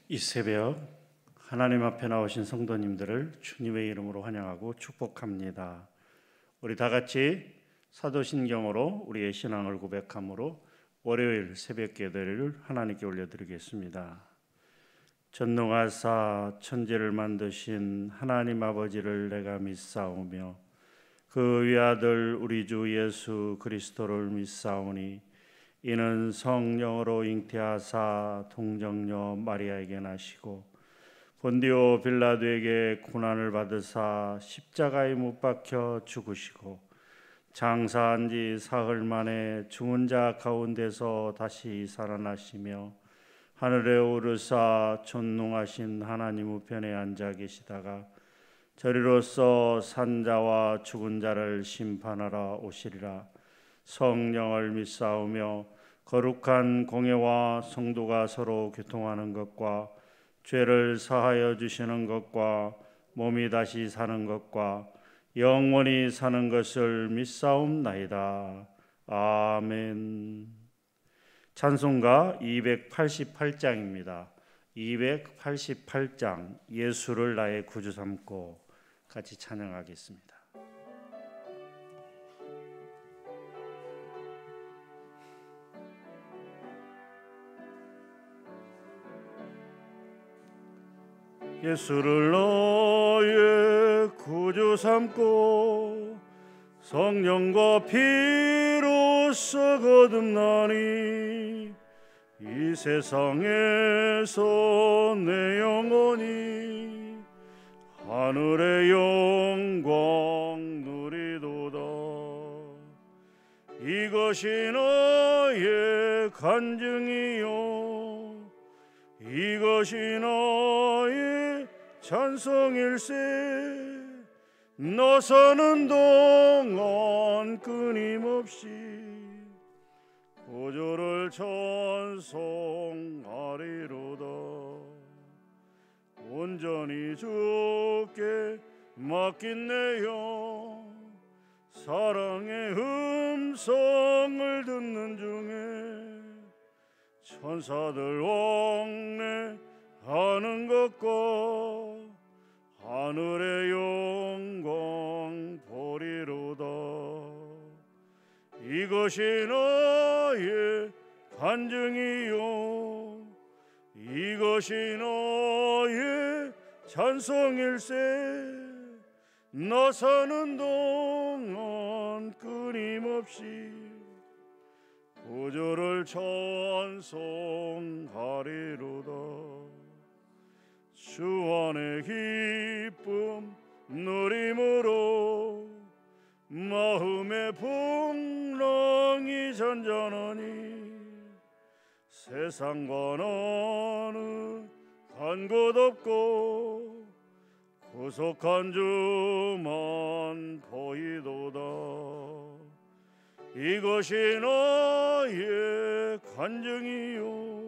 이 새벽 하나님 앞에 나오신 성도님들을 주님의 이름으로 환영하고 축복합니다. 우리 다 같이 사도신경으로 우리의 신앙을 고백함으로 월요일 새벽 기도를 하나님께 올려드리겠습니다. 전능하사 천지를 만드신 하나님 아버지를 내가 믿사오며 그 위아들 우리 주 예수 그리스도를 믿사오니 이는 성령으로 잉태하사 동정녀 마리아에게 나시고 본디오 빌라도에게 고난을 받으사 십자가에 못 박혀 죽으시고 장사한 지 사흘 만에 죽은 자 가운데서 다시 살아나시며 하늘에 오르사 존귀하신 하나님 우편에 앉아 계시다가 저리로서 산자와 죽은 자를 심판하러 오시리라. 성령을 믿사오며 거룩한 공예와 성도가 서로 교통하는 것과 죄를 사하여 주시는 것과 몸이 다시 사는 것과 영원히 사는 것을 믿사옵나이다. 아멘. 찬송가 288장입니다. 288장 예수를 나의 구주 삼고 같이 찬양하겠습니다. 예수를 너의 구주 삼고 성령과 피로써 거듭나니 이 세상에서 내 영혼이 하늘의 영광 누리도다. 이것이 너의 간증이요 이것이 너의 찬송일세. 너 사는 동안 끊임없이 구주를 찬송하리로다. 온전히 주께 맡긴 내 영 사랑의 음성을 듣는 중에 천사들 왕래하는 것과 하늘의 영광 보리로다. 이것이 너의 간증이요 이것이 너의 찬송일세. 너 사는 동안 끊임없이 구주를 찬송하리로다. 주 안에 기쁨 누림으로 마음의 풍랑이 잔잔하니 세상과 나는 간 곳 없고 구속한 주만 보이도다. 이것이 너의 간증이요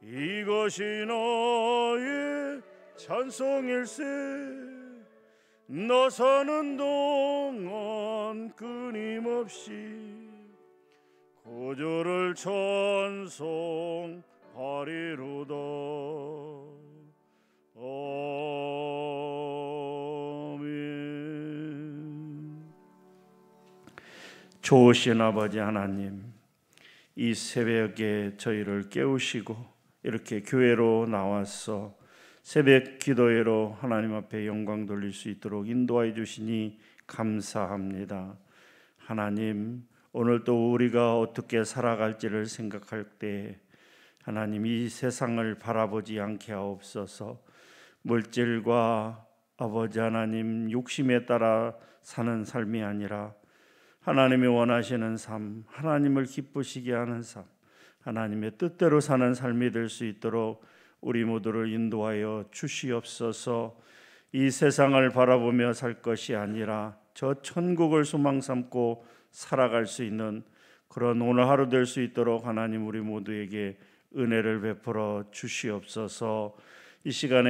이것이 너의 찬송일세. 너 사는 동안 끊임없이 구주를 찬송하리로다. 아멘. 좋으신 아버지 하나님, 이 새벽에 저희를 깨우시고 이렇게 교회로 나와서 새벽 기도회로 하나님 앞에 영광 돌릴 수 있도록 인도하여 주시니 감사합니다. 하나님, 오늘 또 우리가 어떻게 살아갈지를 생각할 때 하나님 이 세상을 바라보지 않게 하옵소서. 물질과 아버지 하나님 욕심에 따라 사는 삶이 아니라 하나님이 원하시는 삶, 하나님을 기쁘시게 하는 삶, 하나님의 뜻대로 사는 삶이 될 수 있도록 우리 모두를 인도하여 주시옵소서. 이 세상을 바라보며 살 것이 아니라 저 천국을 소망 삼고 살아갈 수 있는 그런 오늘 하루 될 수 있도록 하나님 우리 모두에게 은혜를 베풀어 주시옵소서. 이 시간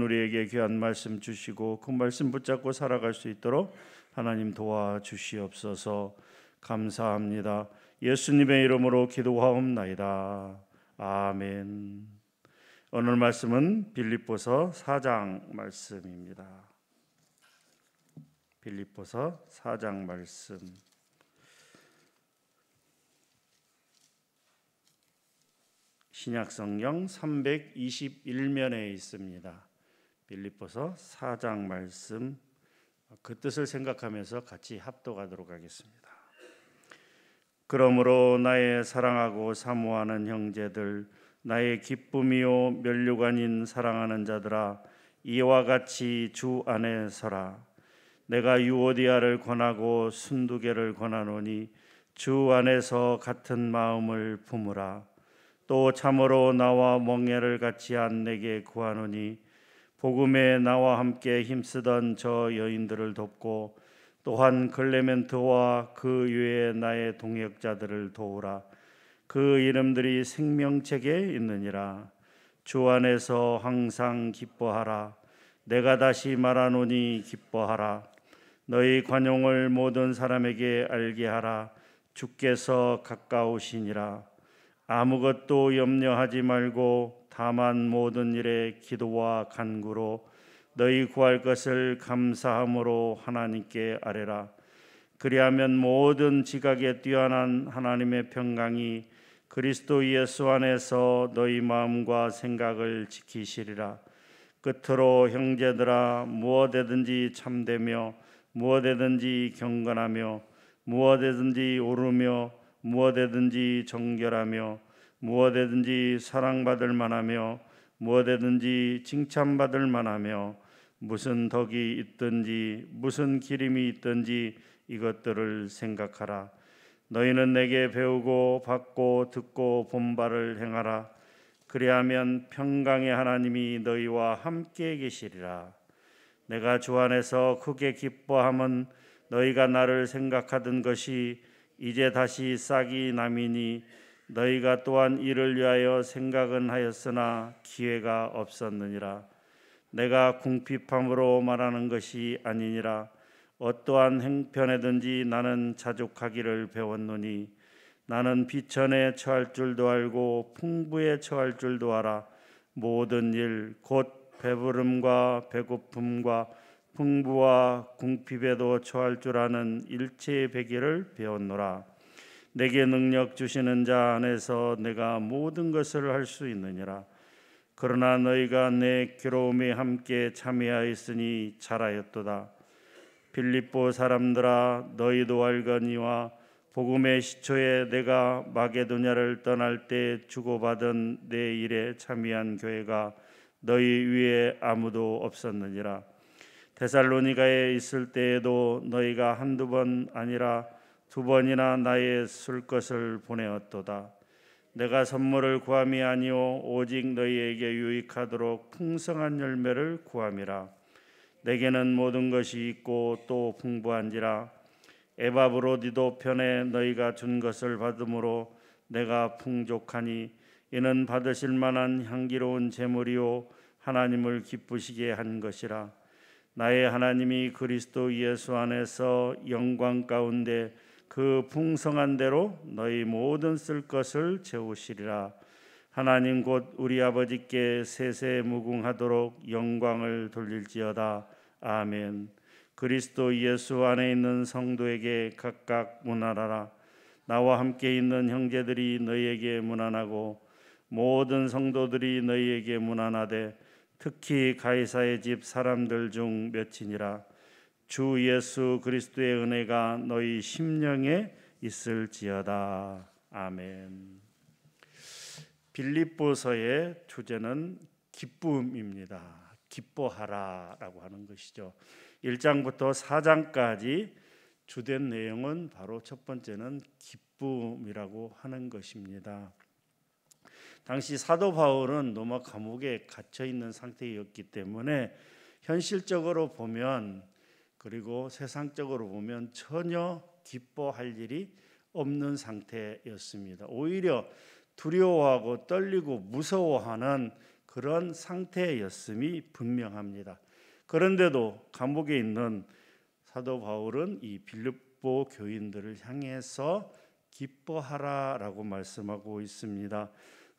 우리에게 귀한 말씀 주시고 그 말씀 붙잡고 살아갈 수 있도록 하나님 도와주시옵소서. 감사합니다. 예수님의 이름으로 기도하옵나이다. 아멘. 오늘 말씀은 빌립보서 4장 말씀입니다. 빌립보서 4장 말씀. 신약성경 321면에 있습니다. 빌립보서 4장 말씀, 그 뜻을 생각하면서 같이 합독하도록 하겠습니다. 그러므로 나의 사랑하고 사모하는 형제들, 나의 기쁨이요 면류관인 사랑하는 자들아, 이와 같이 주 안에 서라. 내가 유오디아를 권하고 순두개를 권하노니 주 안에서 같은 마음을 품으라. 또 참으로 나와 멍에를 같이 한 내게 구하노니 복음에 나와 함께 힘쓰던 저 여인들을 돕고 또한 클레멘트와 그 외에 나의 동역자들을 도우라. 그 이름들이 생명책에 있느니라. 주 안에서 항상 기뻐하라. 내가 다시 말하노니 기뻐하라. 너희 관용을 모든 사람에게 알게 하라. 주께서 가까우시니라. 아무것도 염려하지 말고 다만 모든 일에 기도와 간구로 너희 구할 것을 감사함으로 하나님께 아뢰라. 그리하면 모든 지각에 뛰어난 하나님의 평강이 그리스도 예수 안에서 너희 마음과 생각을 지키시리라. 끝으로 형제들아, 무엇에든지 참되며 무엇에든지 경건하며 무엇에든지 오르며 무엇에든지 정결하며 무엇에든지 사랑받을 만하며 무엇에든지 칭찬받을 만하며 무슨 덕이 있든지 무슨 기림이 있든지 이것들을 생각하라. 너희는 내게 배우고 받고 듣고 본 바를 행하라. 그리하면 평강의 하나님이 너희와 함께 계시리라. 내가 주 안에서 크게 기뻐함은 너희가 나를 생각하던 것이 이제 다시 싹이 남이니 너희가 또한 이를 위하여 생각은 하였으나 기회가 없었느니라. 내가 궁핍함으로 말하는 것이 아니니라. 어떠한 행편에든지 나는 자족하기를 배웠노니 나는 비천에 처할 줄도 알고 풍부에 처할 줄도 알아. 모든 일 곧 배부름과 배고픔과 풍부와 궁핍에도 처할 줄 아는 일체의 배기를 배웠노라. 내게 능력 주시는 자 안에서 내가 모든 것을 할 수 있느니라. 그러나 너희가 내 괴로움에 함께 참여하였으니 잘하였도다. 빌립보 사람들아, 너희도 알거니와 복음의 시초에 내가 마게도냐를 떠날 때 주고받은 내 일에 참여한 교회가 너희 위에 아무도 없었느니라. 데살로니가에 있을 때에도 너희가 한두 번 아니라 두 번이나 나의 쓸 것을 보내었도다. 내가 선물을 구함이 아니요 오직 너희에게 유익하도록 풍성한 열매를 구함이라. 내게는 모든 것이 있고 또 풍부한지라. 에바브로디도 편에 너희가 준 것을 받음으로 내가 풍족하니 이는 받으실 만한 향기로운 제물이요 하나님을 기쁘시게 한 것이라. 나의 하나님이 그리스도 예수 안에서 영광 가운데 그 풍성한 대로 너희 모든 쓸 것을 채우시리라. 하나님 곧 우리 아버지께 세세 무궁하도록 영광을 돌릴지어다. 아멘. 그리스도 예수 안에 있는 성도에게 각각 문안하라. 나와 함께 있는 형제들이 너희에게 문안하고 모든 성도들이 너희에게 문안하되 특히 가이사의 집 사람들 중 몇이니라. 주 예수 그리스도의 은혜가 너희 심령에 있을지어다. 아멘. 빌립보서의 주제는 기쁨입니다. 기뻐하라라고 하는 것이죠. 1장부터 4장까지 주된 내용은 바로 첫 번째는 기쁨이라고 하는 것입니다. 당시 사도 바울은 로마 감옥에 갇혀 있는 상태였기 때문에 현실적으로 보면 그리고 세상적으로 보면 전혀 기뻐할 일이 없는 상태였습니다. 오히려 두려워하고 떨리고 무서워하는 그런 상태였음이 분명합니다. 그런데도 감옥에 있는 사도 바울은 이 빌립보 교인들을 향해서 기뻐하라라고 말씀하고 있습니다.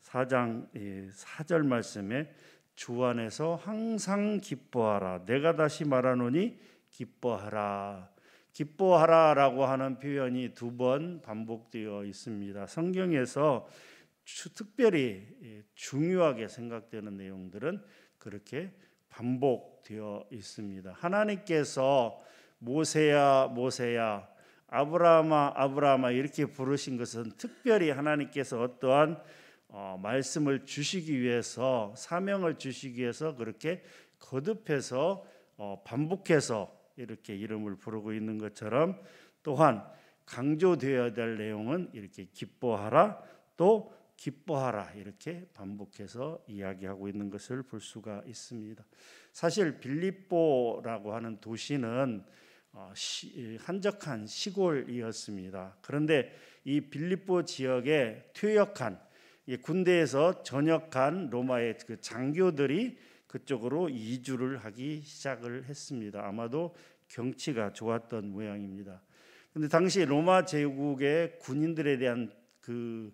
4장 4절 말씀에 주 안에서 항상 기뻐하라. 내가 다시 말하노니 기뻐하라. 기뻐하라라고 하는 표현이 2번 반복되어 있습니다. 성경에서 특별히 중요하게 생각되는 내용들은 그렇게 반복되어 있습니다. 하나님께서 모세야 모세야, 아브라함아 아브라함아 이렇게 부르신 것은 특별히 하나님께서 어떠한 말씀을 주시기 위해서, 사명을 주시기 위해서 그렇게 거듭해서 반복해서 이렇게 이름을 부르고 있는 것처럼, 또한 강조되어야 될 내용은 이렇게 기뻐하라, 또 기뻐하라 이렇게 반복해서 이야기하고 있는 것을 볼 수가 있습니다. 사실 빌립보라고 하는 도시는 한적한 시골이었습니다. 그런데 이 빌립보 지역에 퇴역한, 군대에서 전역한 로마의 그 장교들이 그쪽으로 이주를 하기 시작을 했습니다. 아마도 경치가 좋았던 모양입니다. 그런데 당시 로마 제국의 군인들에 대한 그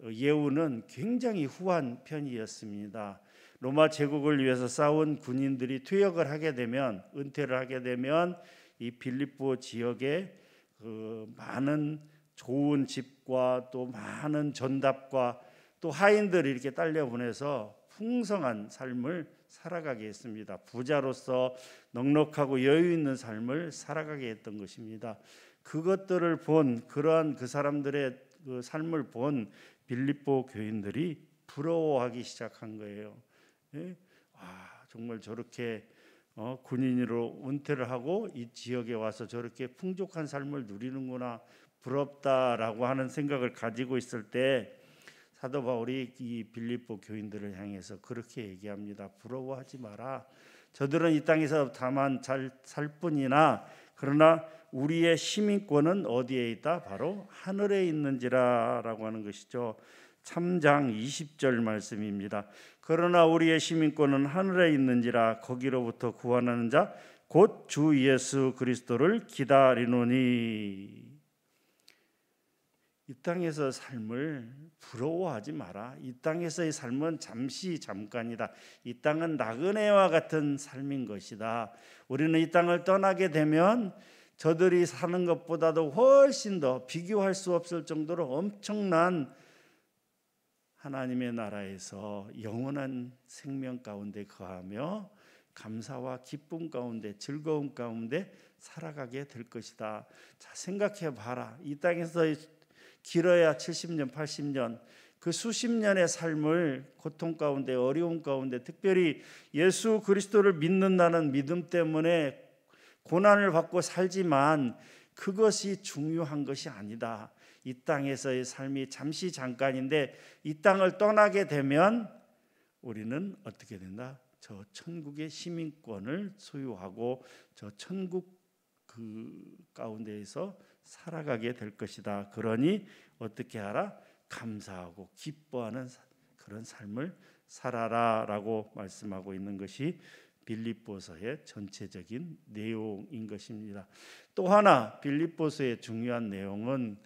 예우는 굉장히 후한 편이었습니다. 로마 제국을 위해서 싸운 군인들이 퇴역을 하게 되면, 은퇴를 하게 되면 이 빌립보 지역에 그 많은 좋은 집과 또 많은 전답과 또 하인들을 이렇게 딸려 보내서 풍성한 삶을 살아가게 했습니다. 부자로서 넉넉하고 여유 있는 삶을 살아가게 했던 것입니다. 그것들을 본, 그러한 그 사람들의 그 삶을 본 빌립보 교인들이 부러워하기 시작한 거예요. 정말 저렇게 군인으로 은퇴를 하고 이 지역에 와서 저렇게 풍족한 삶을 누리는구나, 부럽다라고 하는 생각을 가지고 있을 때 사도 바울이 이 빌립보 교인들을 향해서 그렇게 얘기합니다. 부러워하지 마라. 저들은 이 땅에서 다만 잘 살 뿐이나, 그러나 우리의 시민권은 어디에 있다? 바로 하늘에 있는지라라고 하는 것이죠. 3장 20절 말씀입니다. 그러나 우리의 시민권은 하늘에 있는지라, 거기로부터 구원하는 자 곧 주 예수 그리스도를 기다리노니. 이 땅에서 삶을 부러워하지 마라. 이 땅에서의 삶은 잠깐이다. 이 땅은 나그네와 같은 삶인 것이다. 우리는 이 땅을 떠나게 되면 저들이 사는 것보다도 훨씬 더 비교할 수 없을 정도로 엄청난 하나님의 나라에서 영원한 생명 가운데 거하며 감사와 기쁨 가운데, 즐거움 가운데 살아가게 될 것이다. 자, 생각해 봐라. 이 땅에서 길어야 70년, 80년, 그 수십 년의 삶을 고통 가운데, 어려움 가운데, 특별히 예수 그리스도를 믿는다는 믿음 때문에 고난을 받고 살지만 그것이 중요한 것이 아니다. 이 땅에서의 삶이 잠시 잠깐인데 이 땅을 떠나게 되면 우리는 어떻게 된다? 저 천국의 시민권을 소유하고 저 천국 그 가운데에서 살아가게 될 것이다. 그러니 어떻게 하라? 감사하고 기뻐하는 그런 삶을 살아라라고 말씀하고 있는 것이 빌립보서의 전체적인 내용인 것입니다. 또 하나 빌립보서의 중요한 내용은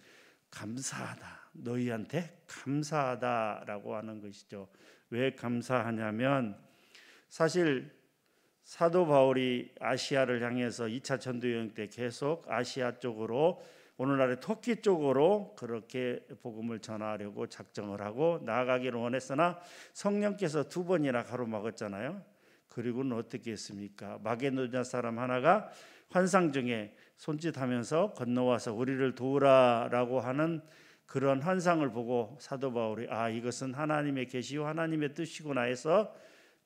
감사하다. 너희한테 감사하다라고 하는 것이죠. 왜 감사하냐면 사실 사도 바울이 아시아를 향해서 2차 전도 여행 때 계속 아시아 쪽으로, 오늘날의 터키 쪽으로 그렇게 복음을 전하려고 작정을 하고 나아가기를 원했으나 성령께서 2번이나 가로막았잖아요. 그리고는 어떻게 했습니까? 마게도냐 사람 하나가 환상 중에 손짓하면서 건너와서 우리를 도우라라고 하는 그런 환상을 보고 사도 바울이 이것은 하나님의 계시요 하나님의 뜻이구나 해서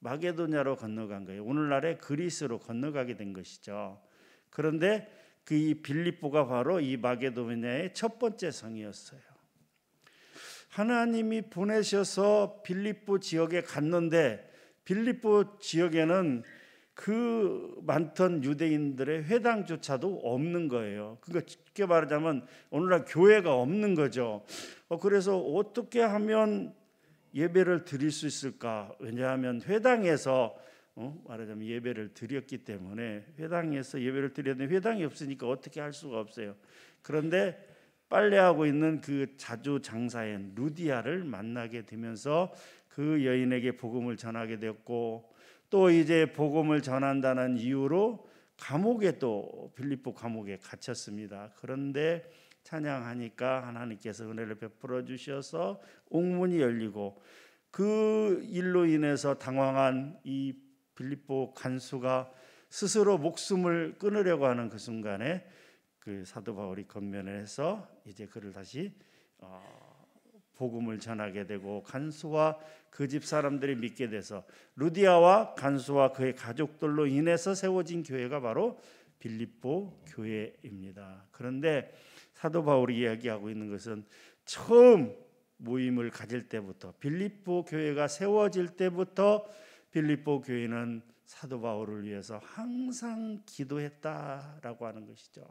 마게도냐로 건너간 거예요. 오늘날의 그리스로 건너가게 된 것이죠. 그런데 그 빌립보가 바로 이 마게도냐의 첫 번째 성이었어요. 하나님이 보내셔서 빌립보 지역에 갔는데 빌립보 지역에는 그 많던 유대인들의 회당조차도 없는 거예요. 그러니까 쉽게 말하자면 오늘날 교회가 없는 거죠. 그래서 어떻게 하면 예배를 드릴 수 있을까? 왜냐하면 회당에서 말하자면 예배를 드렸기 때문에 회당에서 예배를 드렸는데 회당이 없으니까 어떻게 할 수가 없어요. 그런데 빨래하고 있는 그 자주 장사인 루디아를 만나게 되면서 그 여인에게 복음을 전하게 되었고, 또 이제 복음을 전한다는 이유로 감옥에, 또 빌립보 감옥에 갇혔습니다. 그런데 찬양하니까 하나님께서 은혜를 베풀어 주셔서 옥문이 열리고, 그 일로 인해서 당황한 이 빌립보 간수가 스스로 목숨을 끊으려고 하는 그 순간에 그 사도 바울이 건면을 해서 이제 그를 다시 복음을 전하게 되고, 간수와 그 집 사람들이 믿게 돼서 루디아와 간수와 그의 가족들로 인해서 세워진 교회가 바로 빌립보 교회입니다. 그런데 사도 바울이 이야기하고 있는 것은 처음 모임을 가질 때부터, 빌립보 교회가 세워질 때부터 빌립보 교회는 사도 바울을 위해서 항상 기도했다라고 하는 것이죠.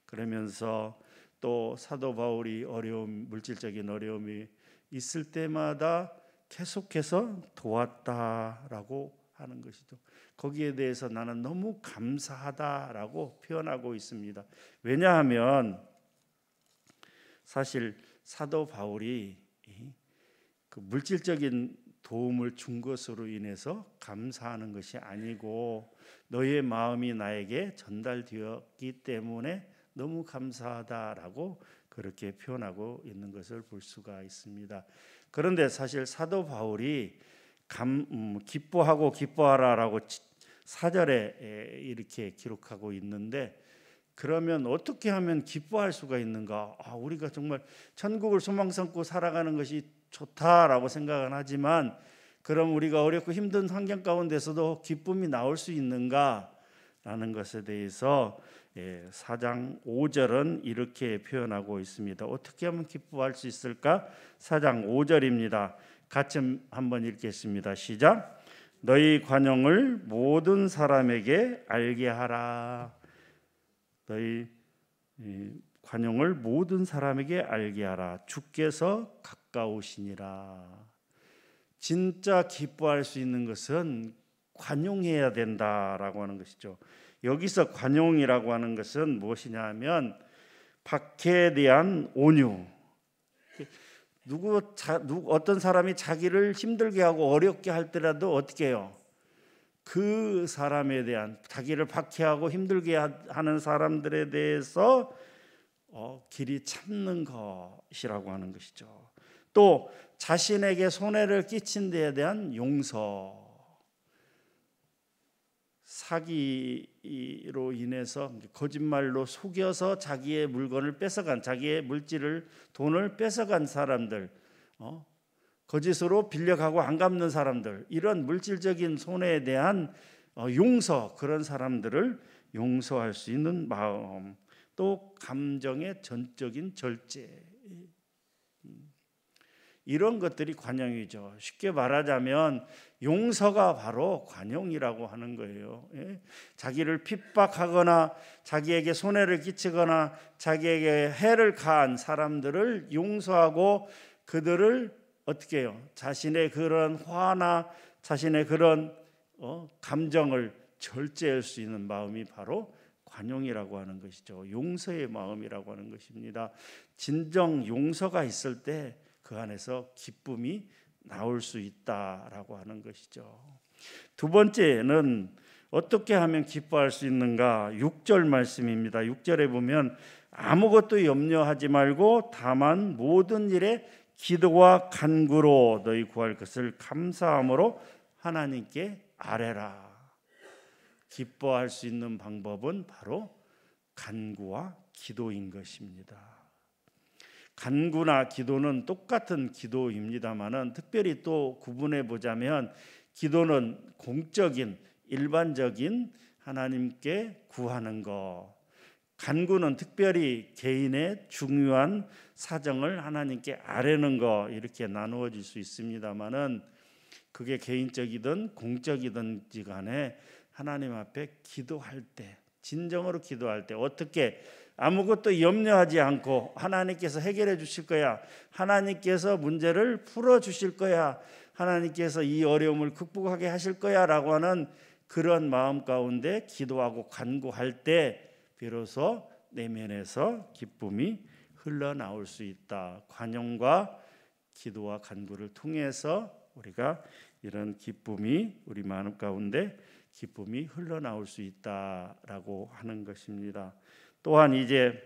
그러면서 또 사도 바울이 물질적인 어려움이 있을 때마다 계속해서 도왔다라고 하는 것이죠. 거기에 대해서 나는 너무 감사하다라고 표현하고 있습니다. 왜냐하면 사실 사도 바울이 그 물질적인 도움을 준 것으로 인해서 감사하는 것이 아니고, 너의 마음이 나에게 전달되었기 때문에 너무 감사하다라고 그렇게 표현하고 있는 것을 볼 수가 있습니다. 그런데 사실 사도 바울이 기뻐하고 기뻐하라라고 4절에 이렇게 기록하고 있는데, 그러면 어떻게 하면 기뻐할 수가 있는가? 우리가 정말 천국을 소망 삼고 살아가는 것이 좋다라고 생각은 하지만, 그럼 우리가 어렵고 힘든 환경 가운데서도 기쁨이 나올 수 있는가라는 것에 대해서 4장 5절은 이렇게 표현하고 있습니다. 어떻게 하면 기뻐할 수 있을까? 4장 5절입니다. 같이 한번 읽겠습니다. 시작. 너희 관용을 모든 사람에게 알게 하라. 너희 관용을 모든 사람에게 알게 하라. 주께서 가까우시니라. 진짜 기뻐할 수 있는 것은 관용해야 된다라고 하는 것이죠. 여기서 관용이라고 하는 것은 무엇이냐 하면 박해에 대한 온유. 어떤 사람이 자기를 힘들게 하고 어렵게 할 때라도 어떻게 해요? 그 사람에 대한, 자기를 박해하고 힘들게 하는 사람들에 대해서 길이 참는 것이라고 하는 것이죠. 또 자신에게 손해를 끼친 데에 대한 용서. 사기로 인해서 거짓말로 속여서 자기의 물건을 뺏어간, 자기의 물질을, 돈을 뺏어간 사람들, 거짓으로 빌려가고 안 갚는 사람들, 이런 물질적인 손해에 대한 용서, 그런 사람들을 용서할 수 있는 마음, 또 감정의 전적인 절제, 이런 것들이 관용이죠. 쉽게 말하자면 용서가 바로 관용이라고 하는 거예요. 자기를 핍박하거나 자기에게 손해를 끼치거나 자기에게 해를 가한 사람들을 용서하고, 그들을 어떻게 해요? 자신의 그런 화나 자신의 그런 감정을 절제할 수 있는 마음이 바로 관용이라고 하는 것이죠. 용서의 마음이라고 하는 것입니다. 진정 용서가 있을 때 그 안에서 기쁨이 나올 수 있다라고 하는 것이죠. 두 번째는 어떻게 하면 기뻐할 수 있는가? 6절 말씀입니다. 6절에 보면 아무것도 염려하지 말고 다만 모든 일에 기도와 간구로 너희 구할 것을 감사함으로 하나님께 아뢰라. 기뻐할 수 있는 방법은 바로 간구와 기도인 것입니다. 간구나 기도는 똑같은 기도입니다만은 특별히 또 구분해 보자면, 기도는 공적인 일반적인 하나님께 구하는 것, 간구는 특별히 개인의 중요한 사정을 하나님께 아뢰는 것, 이렇게 나누어질 수 있습니다만은, 그게 개인적이든 공적이든지 간에 하나님 앞에 기도할 때, 진정으로 기도할 때 어떻게 아무것도 염려하지 않고 하나님께서 해결해 주실 거야, 하나님께서 문제를 풀어 주실 거야, 하나님께서 이 어려움을 극복하게 하실 거야 라고 하는 그런 마음 가운데 기도하고 간구할 때 비로소 내면에서 기쁨이 흘러나올 수 있다. 관용과 기도와 간구를 통해서 우리가 이런 기쁨이 우리 마음 가운데 기쁨이 흘러나올 수 있다라고 하는 것입니다. 또한 이제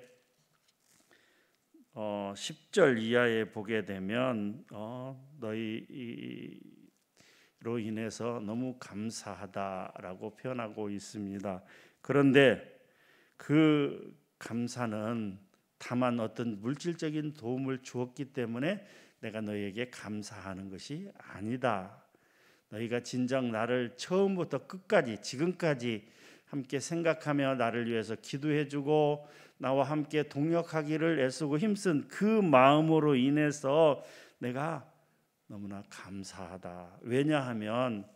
10절 이하에 보게 되면 너희로 인해서 너무 감사하다라고 표현하고 있습니다. 그런데 그 감사는 다만 어떤 물질적인 도움을 주었기 때문에 내가 너희에게 감사하는 것이 아니다. 너희가 진정 나를 처음부터 끝까지 지금까지 함께 생각하며 나를 위해서 기도해주고 나와 함께 동역하기를 애쓰고 힘쓴 그 마음으로 인해서 내가 너무나 감사하다. 왜냐하면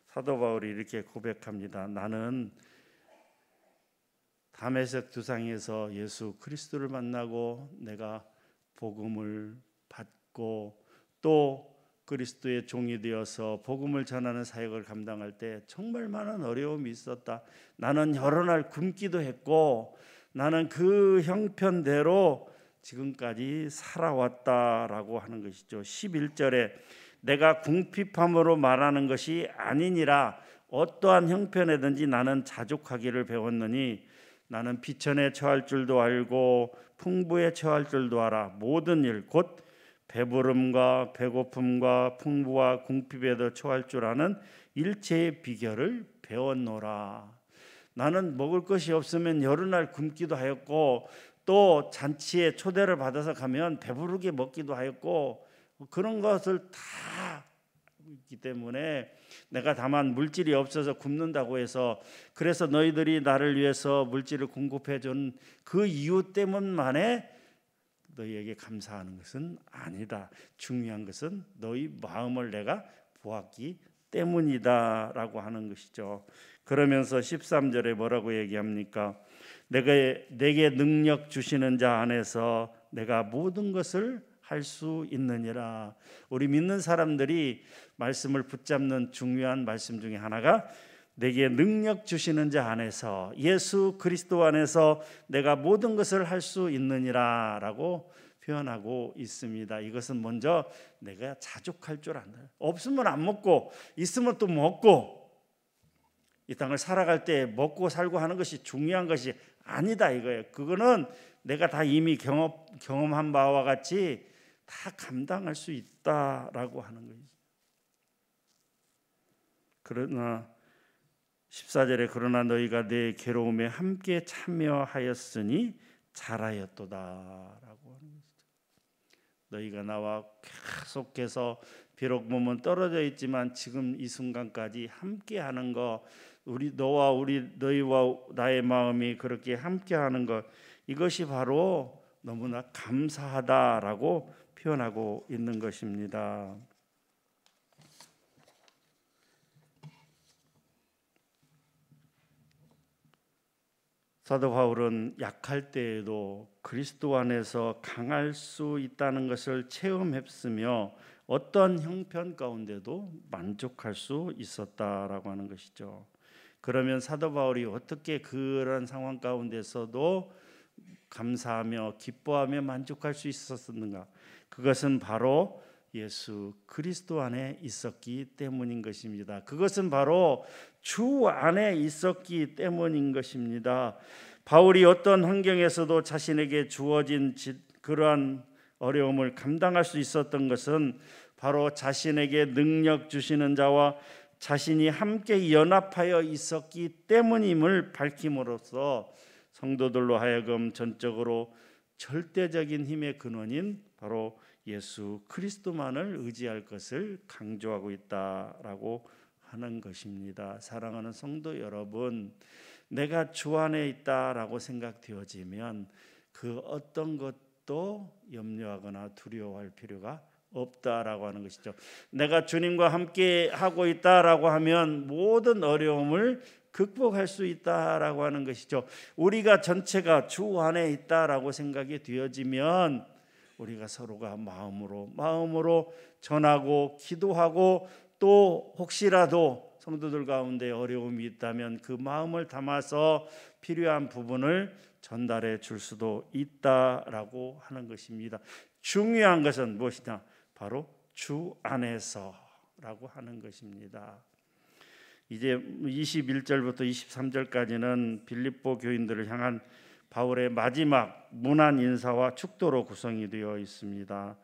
사도 바울이 이렇게 고백합니다. 나는 다메섹 두상에서 예수 그리스도를 만나고 내가 복음을 받고 또 그리스도의 종이 되어서 복음을 전하는 사역을 감당할 때 정말 많은 어려움이 있었다. 나는 여러 날 굶기도 했고 나는 그 형편대로 지금까지 살아왔다라고 하는 것이죠. 11절에 내가 궁핍함으로 말하는 것이 아니니라. 어떠한 형편에든지 나는 자족하기를 배웠느니 나는 비천에 처할 줄도 알고 풍부에 처할 줄도 알아. 모든 일 곧 배부름과 배고픔과 풍부와 궁핍에도 처할 줄 아는 일체의 비결을 배웠노라. 나는 먹을 것이 없으면 여러 날 굶기도 하였고 또 잔치에 초대를 받아서 가면 배부르게 먹기도 하였고 그런 것을 다 있기 때문에 내가 다만 물질이 없어서 굶는다고 해서 그래서 너희들이 나를 위해서 물질을 공급해 준 그 이유 때문만에 너희에게 감사하는 것은 아니다. 중요한 것은 너희 마음을 내가 보았기 때문이다라고 하는 것이죠. 그러면서 13절에 뭐라고 얘기합니까? 내게 능력 주시는 자 안에서 내가 모든 것을 할 수 있느니라. 우리 믿는 사람들이 말씀을 붙잡는 중요한 말씀 중에 하나가 내게 능력 주시는 자 안에서 예수 그리스도 안에서 내가 모든 것을 할 수 있느니라 라고 표현하고 있습니다. 이것은 먼저 내가 자족할 줄 안다. 없으면 안 먹고 있으면 또 먹고 이 땅을 살아갈 때 먹고 살고 하는 것이 중요한 것이 아니다 이거예요. 그거는 내가 다 이미 경험한 바와 같이 다 감당할 수 있다라고 하는 거죠. 그러나 14절에 그러나 너희가 내 괴로움에 함께 참여하였으니 잘하였도다라고 하는 것이죠. 너희가 나와 계속해서 비록 몸은 떨어져 있지만 지금 이 순간까지 함께하는 것, 너희와 나의 마음이 그렇게 함께하는 것, 이것이 바로 너무나 감사하다라고 표현하고 있는 것입니다. 사도 바울은 약할 때에도 그리스도 안에서 강할 수 있다는 것을 체험했으며 어떤 형편 가운데도 만족할 수 있었다라고 하는 것이죠. 그러면 사도 바울이 어떻게 그런 상황 가운데서도 감사하며 기뻐하며 만족할 수 있었는가? 그것은 바로 예수 그리스도 안에 있었기 때문인 것입니다. 그것은 바로 주 안에 있었기 때문인 것입니다. 바울이 어떤 환경에서도 자신에게 주어진 그러한 어려움을 감당할 수 있었던 것은 바로 자신에게 능력 주시는 자와 자신이 함께 연합하여 있었기 때문임을 밝힘으로써 성도들로 하여금 전적으로 절대적인 힘의 근원인 바로 예수 그리스도만을 의지할 것을 강조하고 있다라고 하는 것입니다. 사랑하는 성도 여러분, 내가 주 안에 있다라고 생각되어지면 그 어떤 것도 염려하거나 두려워할 필요가 없다라고 하는 것이죠. 내가 주님과 함께 하고 있다라고 하면 모든 어려움을 극복할 수 있다라고 하는 것이죠. 우리가 전체가 주 안에 있다라고 생각이 되어지면 우리가 서로가 마음으로 전하고 기도하고 또 혹시라도 성도들 가운데 어려움이 있다면 그 마음을 담아서 필요한 부분을 전달해 줄 수도 있다라고 하는 것입니다. 중요한 것은 무엇이냐? 바로 주 안에서라고 하는 것입니다. 이제 21절부터 23절까지는 빌립보 교인들을 향한 바울의 마지막 문안 인사와 축도로 구성이 되어 있습니다.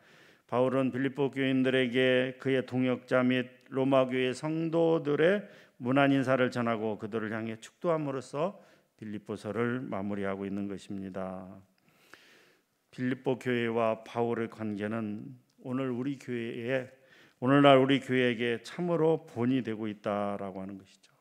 바울은 빌립보 교인들에게 그의 동역자 및 로마 교회 성도들의 문안 인사를 전하고 그들을 향해 축도함으로써 빌립보서를 마무리하고 있는 것입니다. 빌립보 교회와 바울의 관계는 오늘날 우리 교회에게 참으로 본이 되고 있다라고 하는 것이죠.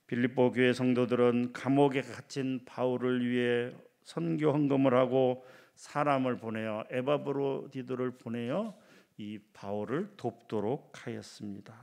빌립보 교회 성도들은 감옥에 갇힌 바울을 위해 선교 헌금을 하고 사람을 보내어 에바브로디도를 보내어 이 바울을 돕도록 하였습니다.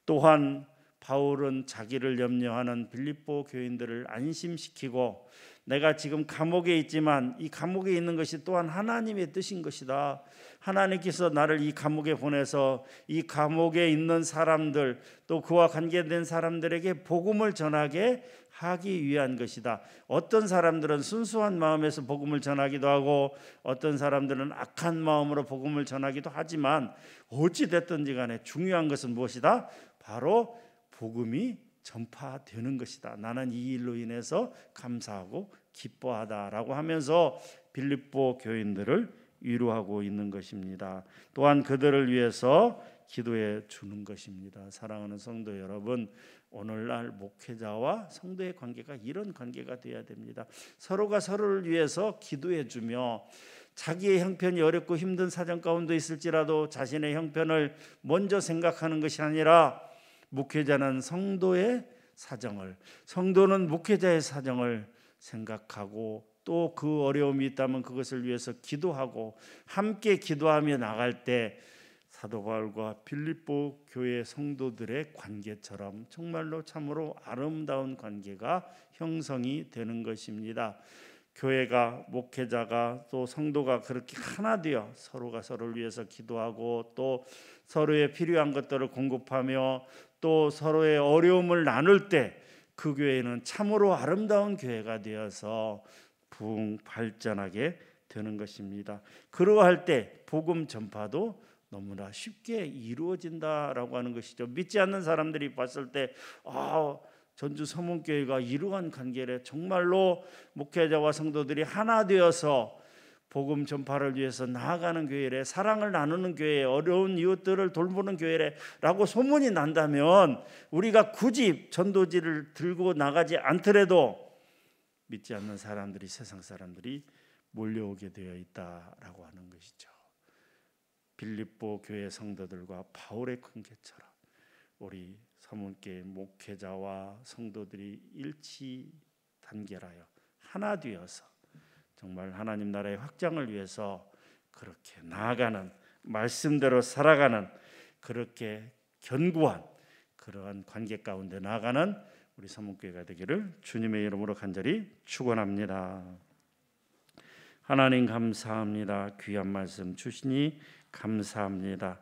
또한 바울은 자기를 염려하는 빌립보 교인들을 안심시키고 내가 지금 감옥에 있지만 이 감옥에 있는 것이 또한 하나님의 뜻인 것이다. 하나님께서 나를 이 감옥에 보내서 이 감옥에 있는 사람들 또 그와 관계된 사람들에게 복음을 전하게 하기 위한 것이다. 어떤 사람들은 순수한 마음에서 복음을 전하기도 하고 어떤 사람들은 악한 마음으로 복음을 전하기도 하지만 어찌 됐든지 간에 중요한 것은 무엇이다? 바로 복음이 전파되는 것이다. 나는 이 일로 인해서 감사하고 기뻐하다라고 하면서 빌립보 교인들을 위로하고 있는 것입니다. 또한 그들을 위해서 기도해 주는 것입니다. 사랑하는 성도 여러분, 오늘날 목회자와 성도의 관계가 이런 관계가 되어야 됩니다. 서로가 서로를 위해서 기도해 주며 자기의 형편이 어렵고 힘든 사정 가운데 있을지라도 자신의 형편을 먼저 생각하는 것이 아니라 목회자는 성도의 사정을, 성도는 목회자의 사정을 생각하고 또 그 어려움이 있다면 그것을 위해서 기도하고 함께 기도하며 나갈 때 사도 바울과 빌립보 교회 성도들의 관계처럼 정말로 참으로 아름다운 관계가 형성이 되는 것입니다. 교회가, 목회자가 또 성도가 그렇게 하나 되어 서로가 서로를 위해서 기도하고 또 서로의 필요한 것들을 공급하며 또 서로의 어려움을 나눌 때 그 교회는 참으로 아름다운 교회가 되어서 부흥 발전하게 되는 것입니다. 그러할 때 복음 전파도 너무나 쉽게 이루어진다라고 하는 것이죠. 믿지 않는 사람들이 봤을 때 전주 서문교회가 이러한 관계를 정말로 목회자와 성도들이 하나 되어서 복음 전파를 위해서 나아가는 교회래, 사랑을 나누는 교회, 어려운 이웃들을 돌보는 교회래라고 소문이 난다면 우리가 굳이 전도지를 들고 나가지 않더라도 믿지 않는 사람들이, 세상 사람들이 몰려오게 되어 있다라고 하는 것이죠. 빌립보 교회 성도들과 바울의 관계처럼 우리 서문교회 목회자와 성도들이 일치 단결하여 하나 되어서 정말 하나님 나라의 확장을 위해서 그렇게 나아가는, 말씀대로 살아가는, 그렇게 견고한 그러한 관계 가운데 나아가는 우리 서문교회가 되기를 주님의 이름으로 간절히 축원합니다. 하나님 감사합니다. 귀한 말씀 주시니 감사합니다.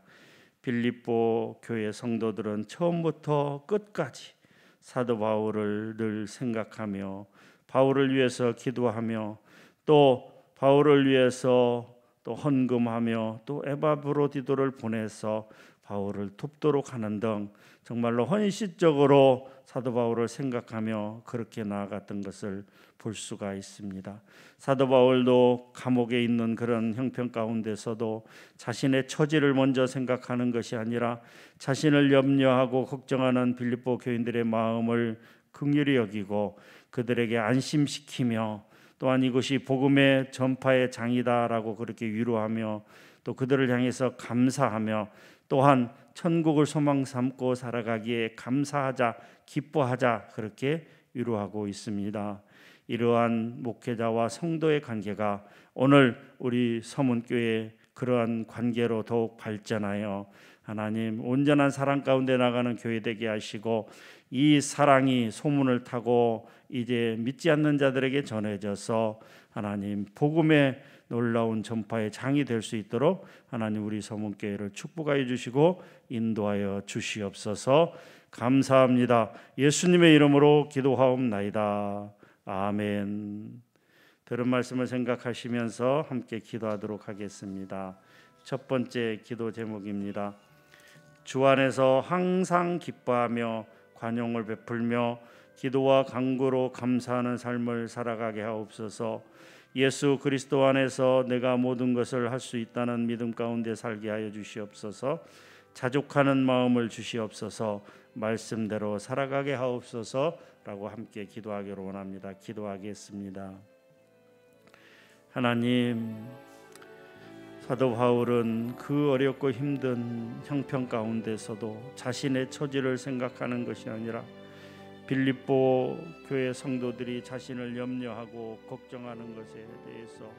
빌립보 교회 성도들은 처음부터 끝까지 사도 바울을 늘 생각하며 바울을 위해서 기도하며 또 바울을 위해서 또 헌금하며 또 에바브로디도를 보내서 바울을 돕도록 하는 등 정말로 헌신적으로 사도 바울을 생각하며 그렇게 나아갔던 것을 볼 수가 있습니다. 사도 바울도 감옥에 있는 그런 형편 가운데서도 자신의 처지를 먼저 생각하는 것이 아니라 자신을 염려하고 걱정하는 빌립보 교인들의 마음을 긍휼히 여기고 그들에게 안심시키며 또한 이것이 복음의 전파의 장이다라고 그렇게 위로하며 또 그들을 향해서 감사하며 또한 천국을 소망 삼고 살아가기에 감사하자, 기뻐하자 그렇게 위로하고 있습니다. 이러한 목회자와 성도의 관계가 오늘 우리 서문교회 그러한 관계로 더욱 발전하여 하나님 온전한 사랑 가운데 나가는 교회 되게 하시고 이 사랑이 소문을 타고 이제 믿지 않는 자들에게 전해져서 하나님 복음의 놀라운 전파의 장이 될 수 있도록 하나님 우리 서문교회를 축복하여 주시고 인도하여 주시옵소서. 감사합니다. 예수님의 이름으로 기도하옵나이다. 아멘. 들은 말씀을 생각하시면서 함께 기도하도록 하겠습니다. 첫 번째 기도 제목입니다. 주 안에서 항상 기뻐하며 관용을 베풀며 기도와 간구로 감사하는 삶을 살아가게 하옵소서. 예수 그리스도 안에서 내가 모든 것을 할 수 있다는 믿음 가운데 살게 하여 주시옵소서. 자족하는 마음을 주시옵소서. 말씀대로 살아가게 하옵소서라고 함께 기도하기를 원합니다. 기도하겠습니다. 하나님, 사도 바울은 그 어렵고 힘든 형편 가운데서도 자신의 처지를 생각하는 것이 아니라 빌립보 교회 성도들이 자신을 염려하고 걱정하는 것에 대해서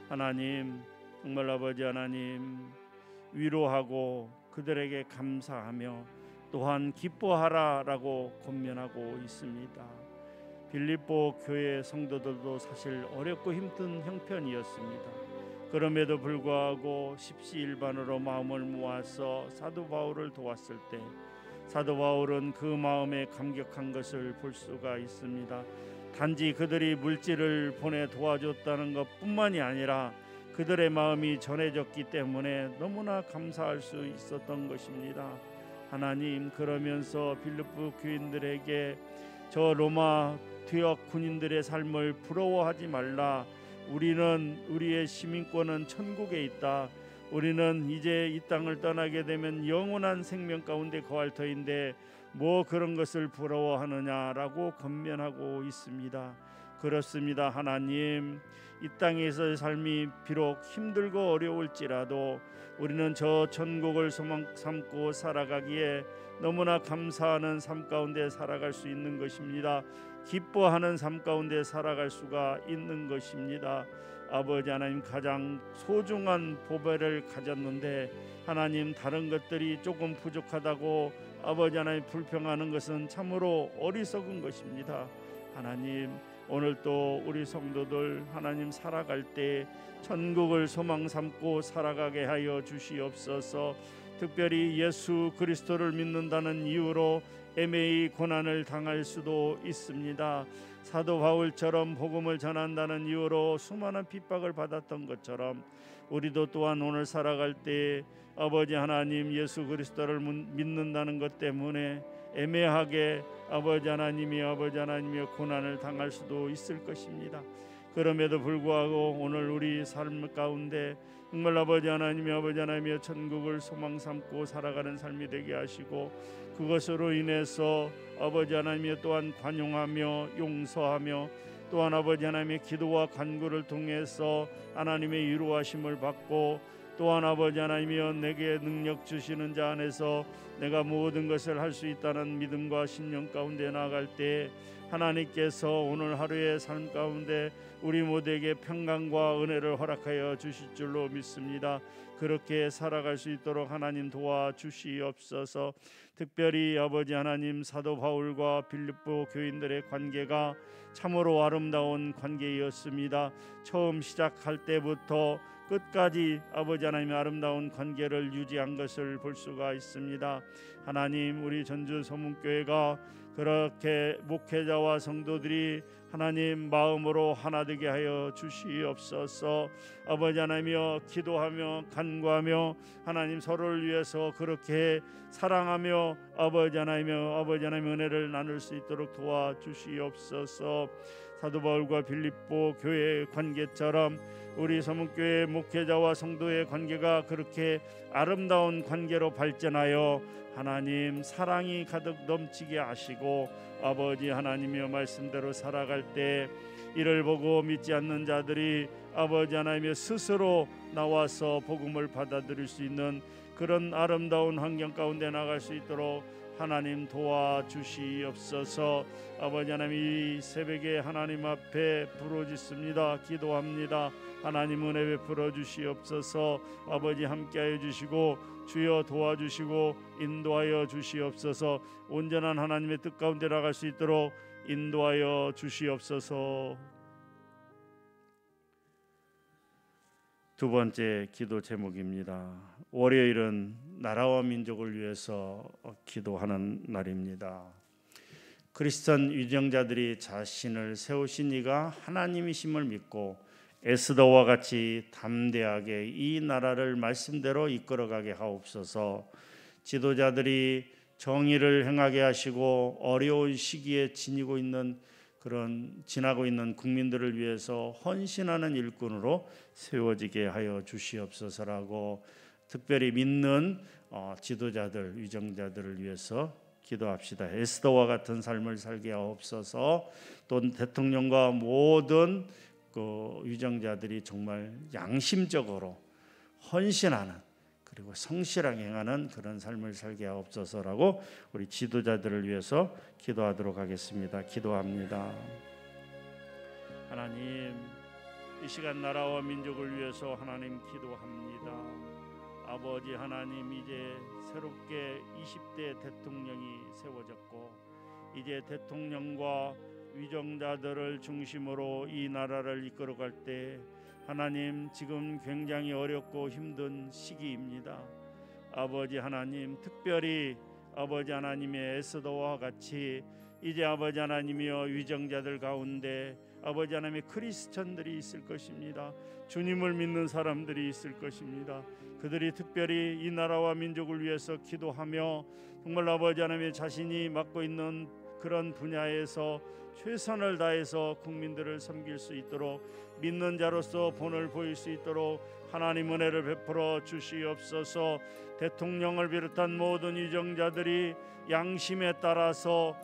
하나님, 정말 아버지 하나님 위로하고 그들에게 감사하며 또한 기뻐하라라고 권면하고 있습니다. 빌립보 교회 성도들도 사실 어렵고 힘든 형편이었습니다. 그럼에도 불구하고 십시일반으로 마음을 모아서 사도 바울을 도왔을 때 사도 바울은 그 마음에 감격한 것을 볼 수가 있습니다. 단지 그들이 물질을 보내 도와줬다는 것뿐만이 아니라 그들의 마음이 전해졌기 때문에 너무나 감사할 수 있었던 것입니다. 하나님, 그러면서 빌립보 교인들에게 저 로마 투역 군인들의 삶을 부러워하지 말라. 우리의 시민권은 천국에 있다. 우리는 이제 이 땅을 떠나게 되면 영원한 생명 가운데 거할 터인데 뭐 그런 것을 부러워하느냐라고 권면하고 있습니다. 그렇습니다. 하나님, 이 땅에서의 삶이 비록 힘들고 어려울지라도 우리는 저 천국을 소망 삼고 살아가기에 너무나 감사하는 삶 가운데 살아갈 수 있는 것입니다. 기뻐하는 삶 가운데 살아갈 수가 있는 것입니다. 아버지 하나님, 가장 소중한 보배를 가졌는데 하나님, 다른 것들이 조금 부족하다고 아버지 하나님 불평하는 것은 참으로 어리석은 것입니다. 하나님, 오늘 또 우리 성도들 하나님 살아갈 때 천국을 소망 삼고 살아가게 하여 주시옵소서. 특별히 예수 그리스도를 믿는다는 이유로 애매히 고난을 당할 수도 있습니다. 사도 바울처럼 복음을 전한다는 이유로 수많은 핍박을 받았던 것처럼 우리도 또한 오늘 살아갈 때 아버지 하나님 예수 그리스도를 믿는다는 것 때문에 애매하게 아버지 하나님이 고난을 당할 수도 있을 것입니다. 그럼에도 불구하고 오늘 우리 삶 가운데 정말 아버지 하나님이 천국을 소망 삼고 살아가는 삶이 되게 하시고 그것으로 인해서 아버지 하나님이 또한 관용하며 용서하며 또한 아버지 하나님의 기도와 간구를 통해서 하나님의 위로하심을 받고 또한 아버지 하나님이여 내게 능력 주시는 자 안에서 내가 모든 것을 할 수 있다는 믿음과 신념 가운데 나아갈 때 하나님께서 오늘 하루의 삶 가운데 우리 모두에게 평강과 은혜를 허락하여 주실 줄로 믿습니다. 그렇게 살아갈 수 있도록 하나님 도와주시옵소서. 특별히 아버지 하나님 사도 바울과 빌립보 교인들의 관계가 참으로 아름다운 관계였습니다. 처음 시작할 때부터 끝까지 아버지 하나님의 아름다운 관계를 유지한 것을 볼 수가 있습니다. 하나님, 우리 전주 서문교회가 그렇게 목회자와 성도들이 하나님 마음으로 하나 되게 하여 주시옵소서. 아버지 하나님이여 기도하며 간구하며 하나님 서로를 위해서 그렇게 사랑하며 아버지 하나님의 은혜를 나눌 수 있도록 도와주시옵소서. 사도 바울과 빌립보 교회의 관계처럼 우리 서문교회 목회자와 성도의 관계가 그렇게 아름다운 관계로 발전하여 하나님 사랑이 가득 넘치게 하시고 아버지 하나님이여 말씀대로 살아갈 때 이를 보고 믿지 않는 자들이 아버지 하나님의 스스로 나와서 복음을 받아들일 수 있는 그런 아름다운 환경 가운데 나갈 수 있도록 하나님 도와주시옵소서. 아버지 하나님, 이 새벽에 하나님 앞에 부르짖습니다. 기도합니다. 하나님 은혜 베풀어 주시옵소서. 아버지 함께하여 주시고 주여 도와주시고 인도하여 주시옵소서. 온전한 하나님의 뜻 가운데 나갈 수 있도록 인도하여 주시옵소서. 두 번째 기도 제목입니다. 월요일은 나라와 민족을 위해서 기도하는 날입니다. 크리스천 위정자들이 자신을 세우신 이가 하나님이심을 믿고 에스더와 같이 담대하게 이 나라를 말씀대로 이끌어가게 하옵소서. 지도자들이 정의를 행하게 하시고 어려운 시기에 지나고 있는 국민들을 위해서 헌신하는 일꾼으로 세워지게 하여 주시옵소서라고 특별히 믿는 지도자들, 위정자들을 위해서 기도합시다. 에스더와 같은 삶을 살게 하옵소서. 또 대통령과 모든 위정자들이 정말 양심적으로 헌신하는 그리고 성실하게 행하는 그런 삶을 살게 하옵소서라고 우리 지도자들을 위해서 기도하도록 하겠습니다. 기도합니다. 하나님, 이 시간 나라와 민족을 위해서 하나님 기도합니다. 아버지 하나님, 이제 새롭게 20대 대통령이 세워졌고 이제 대통령과 위정자들을 중심으로 이 나라를 이끌어갈 때 하나님, 지금 굉장히 어렵고 힘든 시기입니다. 아버지 하나님, 특별히 아버지 하나님의 에스더와 같이 이제 아버지 하나님이여 위정자들 가운데 아버지 하나님의 크리스천들이 있을 것입니다. 주님을 믿는 사람들이 있을 것입니다. 그들이 특별히 이 나라와 민족을 위해서 기도하며 정말 아버지 하나님의 자신이 맡고 있는 그런 분야에서 최선을 다해서 국민들을 섬길 수 있도록 믿는 자로서 본을 보일 수 있도록 하나님 은혜를 베풀어 주시옵소서. 대통령을 비롯한 모든 위정자들이 양심에 따라서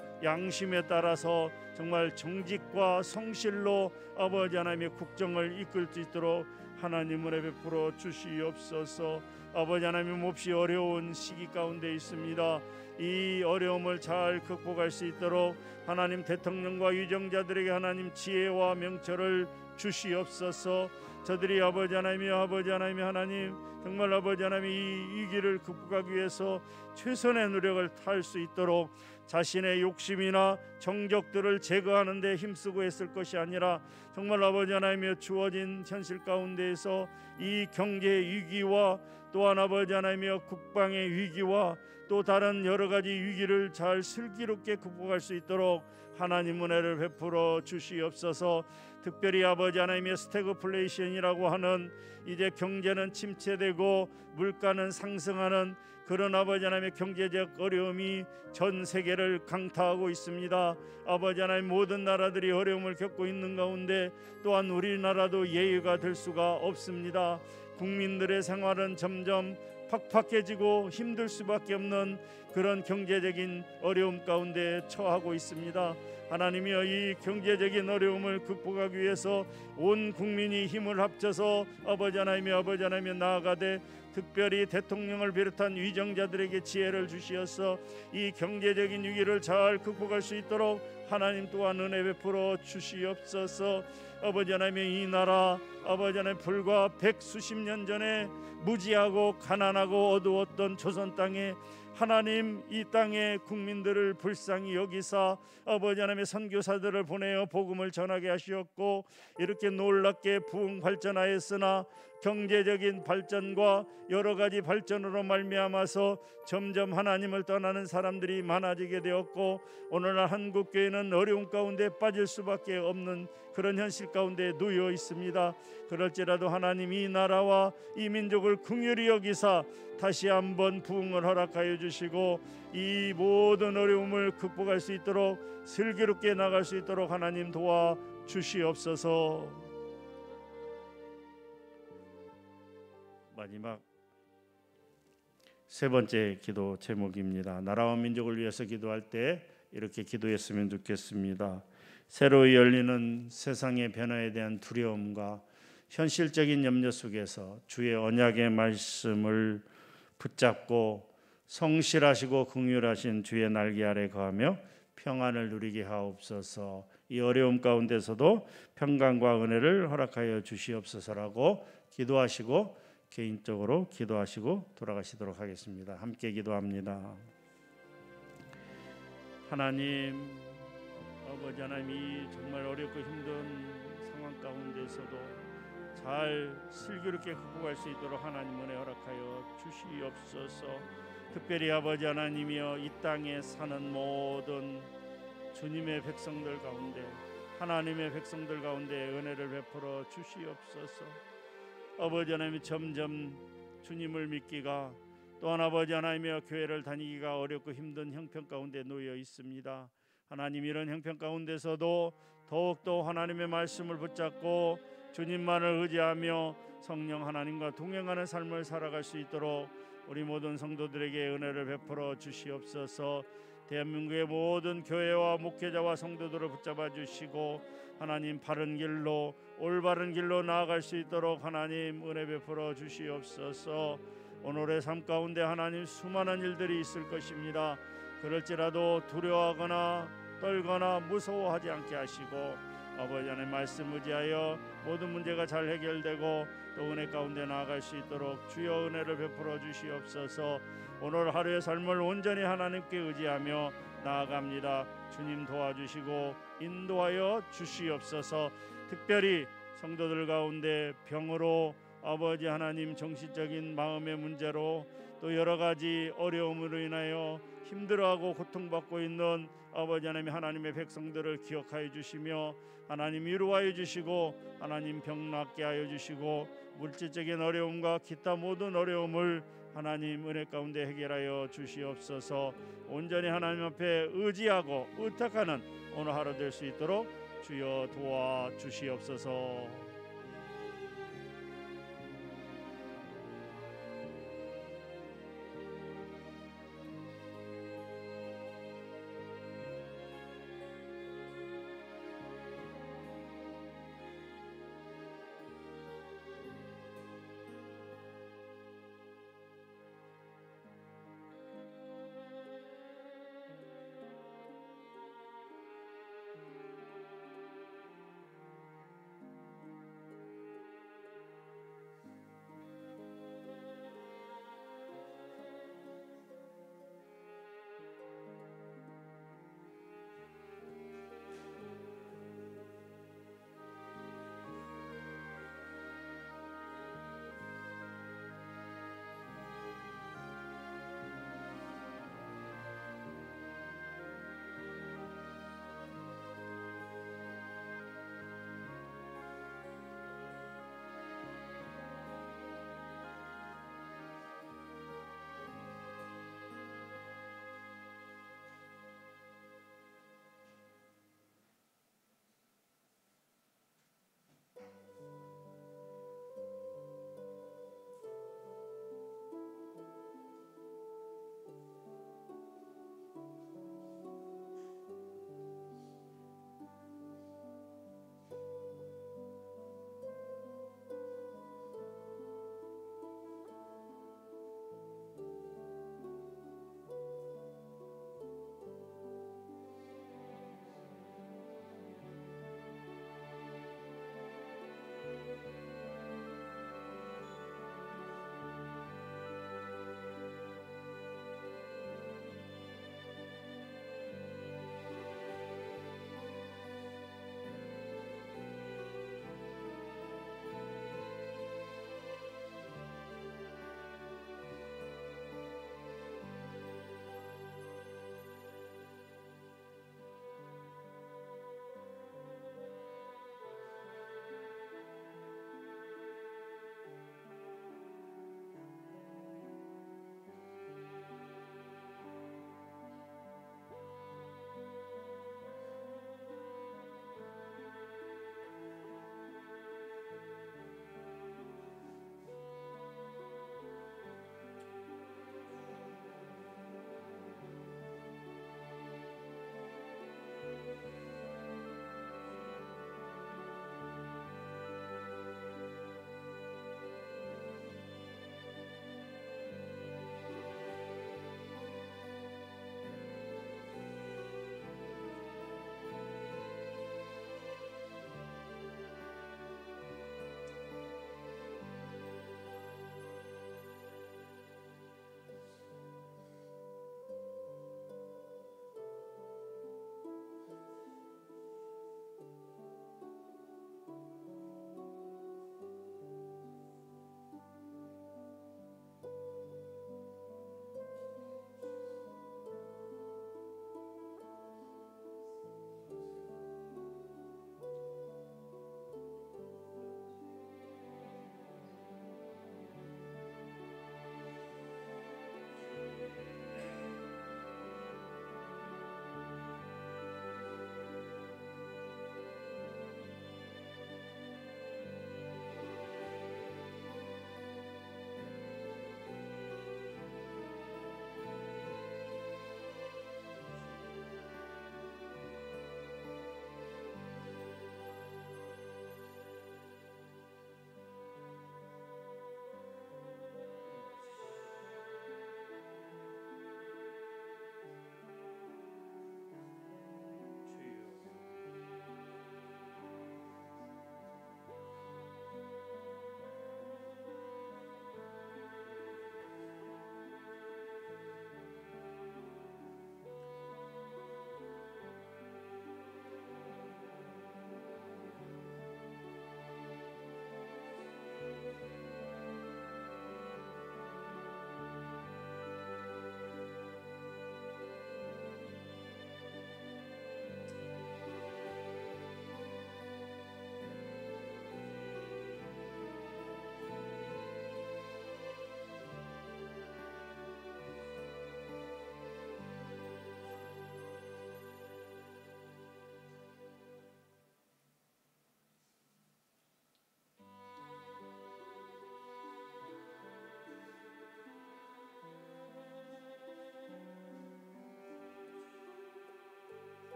정말 정직과 성실로 아버지 하나님의 국정을 이끌 수 있도록 하나님 은혜 베풀어 주시옵소서. 아버지 하나님, 몹시 어려운 시기 가운데 있습니다. 이 어려움을 잘 극복할 수 있도록 하나님 대통령과 위정자들에게 하나님 지혜와 명철을 주시옵소서. 저들이 아버지 하나님 하나님 정말 아버지 하나님 이 위기를 극복하기 위해서 최선의 노력을 다할 수 있도록 자신의 욕심이나 정적들을 제거하는 데 힘쓰고 했을 것이 아니라 정말 아버지 하나님의 주어진 현실 가운데에서 이 경제 위기와 또한 아버지 하나님의 국방의 위기와 또 다른 여러 가지 위기를 잘 슬기롭게 극복할 수 있도록 하나님 은혜를 베풀어 주시옵소서. 특별히 아버지 하나님의 스태그플레이션이라고 하는 이제 경제는 침체되고 물가는 상승하는 그런 아버지 하나님의 경제적 어려움이 전 세계를 강타하고 있습니다. 아버지 하나님, 모든 나라들이 어려움을 겪고 있는 가운데 또한 우리나라도 예외가 될 수가 없습니다. 국민들의 생활은 점점 팍팍해지고 힘들 수밖에 없는 그런 경제적인 어려움 가운데 처하고 있습니다. 하나님이여, 이 경제적인 어려움을 극복하기 위해서 온 국민이 힘을 합쳐서 아버지 하나님의 나아가되 특별히 대통령을 비롯한 위정자들에게 지혜를 주시어서 이 경제적인 위기를 잘 극복할 수 있도록 하나님 또한 은혜 베풀어 주시옵소서. 아버지 하나님의 이 나라 아버지 하나님 불과 100수십 년 전에 무지하고 가난하고 어두웠던 조선 땅에 하나님 이 땅의 국민들을 불쌍히 여기사 아버지 하나님의 선교사들을 보내어 복음을 전하게 하시었고 이렇게 놀랍게 부흥 발전하였으나 경제적인 발전과 여러 가지 발전으로 말미암아서 점점 하나님을 떠나는 사람들이 많아지게 되었고 오늘날 한국교회는 어려움 가운데 빠질 수밖에 없는 그런 현실 가운데 놓여 있습니다. 그럴지라도 하나님 이 나라와 이 민족을 긍휼히 여기사 다시 한번 부흥을 허락하여 주시고 이 모든 어려움을 극복할 수 있도록 슬기롭게 나갈 수 있도록 하나님 도와 주시옵소서. 마지막 세 번째 기도 제목입니다. 나라와 민족을 위해서 기도할 때 이렇게 기도했으면 좋겠습니다. 새로 열리는 세상의 변화에 대한 두려움과 현실적인 염려 속에서 주의 언약의 말씀을 붙잡고 성실하시고 긍휼하신 주의 날개 아래 거하며 평안을 누리게 하옵소서. 이 어려움 가운데서도 평강과 은혜를 허락하여 주시옵소서라고 기도하시고 개인적으로 기도하시고 돌아가시도록 하겠습니다. 함께 기도합니다. 하나님, 아버지 하나님이 정말 어렵고 힘든 상황 가운데서도 잘 슬기롭게 극복할 수 있도록 하나님 은혜 허락하여 주시옵소서. 특별히 아버지 하나님이여 이 땅에 사는 모든 주님의 백성들 가운데, 하나님의 백성들 가운데 은혜를 베풀어 주시옵소서. 아버지 하나님, 점점 주님을 믿기가, 또한 아버지 하나님의 교회를 다니기가 어렵고 힘든 형편 가운데 놓여 있습니다. 하나님, 이런 형편 가운데서도 더욱더 하나님의 말씀을 붙잡고 주님만을 의지하며 성령 하나님과 동행하는 삶을 살아갈 수 있도록 우리 모든 성도들에게 은혜를 베풀어 주시옵소서. 대한민국의 모든 교회와 목회자와 성도들을 붙잡아 주시고 하나님, 바른 길로, 올바른 길로 나아갈 수 있도록 하나님 은혜 베풀어 주시옵소서. 오늘의 삶 가운데 하나님, 수많은 일들이 있을 것입니다. 그럴지라도 두려워하거나 떨거나 무서워하지 않게 하시고 아버지 하나님 말씀 의지하여 모든 문제가 잘 해결되고 또 은혜 가운데 나아갈 수 있도록 주여 은혜를 베풀어 주시옵소서. 오늘 하루의 삶을 온전히 하나님께 의지하며 나아갑니다. 주님 도와주시고 인도하여 주시옵소서. 특별히 성도들 가운데 병으로, 아버지 하나님 정신적인 마음의 문제로, 또 여러 가지 어려움으로 인하여 힘들어하고 고통받고 있는 아버지 하나님, 하나님의 백성들을 기억하여 주시며 하나님 위로하여 주시고 하나님 병 낫게 하여 주시고 물질적인 어려움과 기타 모든 어려움을 하나님 은혜 가운데 해결하여 주시옵소서. 온전히 하나님 앞에 의지하고 의탁하는 오늘 하루 될 수 있도록 주여 도와 주시옵소서.